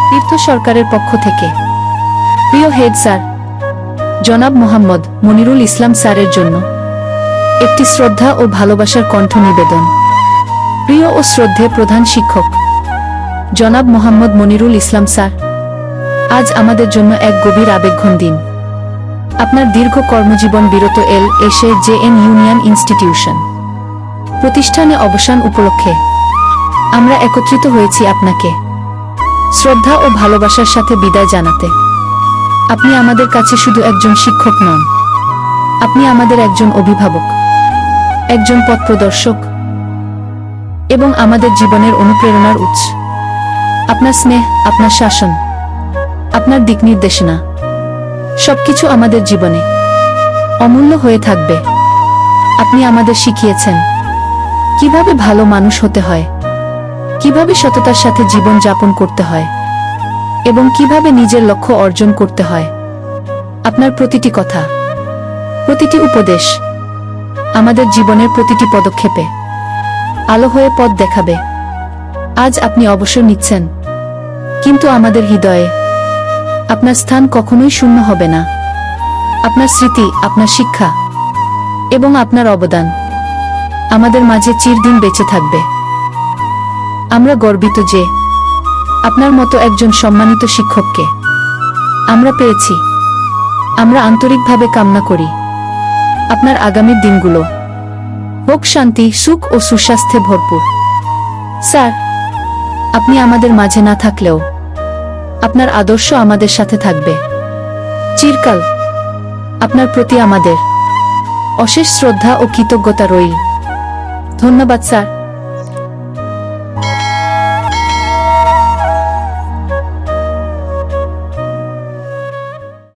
তীর্থ সরকারের পক্ষ থেকে প্রিয় হেড স্যার জনাব মোহাম্মদ মনিরুল ইসলাম স্যারের জন্য একটি শ্রদ্ধা ও ভালোবাসার কণ্ঠ নিবেদন। প্রিয় ও শ্রদ্ধেয় প্রধান শিক্ষক জনাব মোহাম্মদ মনিরুল ইসলাম স্যার, আজ আমাদের জন্য এক গভীর আবেগঘন দিন। আপনার দীর্ঘ কর্মজীবন বিরত LSJN ইউনিয়ন ইনস্টিটিউশন প্রতিষ্ঠানে অবসান উপলক্ষে আমরা একত্রিত হয়েছি আপনাকে শ্রদ্ধা ও ভালোবাসার সাথে বিদায় জানাতে। আপনি আমাদের কাছে শুধু একজন শিক্ষক নন, আপনি আমাদের একজন অভিভাবক, একজন পথপ্রদর্শক এবং আমাদের জীবনের অনুপ্রেরণার উৎস। আপনার স্নেহ, আপনার শাসন, আপনার দিক নির্দেশনা সবকিছু আমাদের জীবনে অমূল্য হয়ে থাকবে। আপনি আমাদের শিখিয়েছেন কিভাবে ভালো মানুষ হতে হয়, কিভাবে সততার সাথে জীবন যাপন করতে হয় এবং কিভাবে নিজের লক্ষ্য অর্জন করতে হয়। আপনার প্রতিটি কথা, প্রতিটি উপদেশ আমাদের জীবনের প্রতিটি পদক্ষেপে আলো হয়ে পথ দেখাবে। আজ আপনি অবসর নিচ্ছেন, কিন্তু আমাদের হৃদয়ে আপনার স্থান কখনোই শূন্য হবে না। আপনার স্মৃতি, আপনার শিক্ষা এবং আপনার অবদান আমাদের মাঝে চিরদিন বেঁচে থাকবে। আমরা গর্বিত যে আপনার মতো একজন সম্মানিত শিক্ষককে আমরা পেয়েছি। আমরা আন্তরিকভাবে কামনা করি আপনার আগামীর দিনগুলো হোক শান্তি, সুখ ও সুস্বাস্থ্যে ভরপুর। স্যার, আপনি আমাদের মাঝে না থাকলেও আপনার আদর্শ আমাদের সাথে থাকবে চিরকাল। আপনার প্রতি আমাদের অশেষ শ্রদ্ধা ও কৃতজ্ঞতা রইল। ধন্যবাদ স্যার।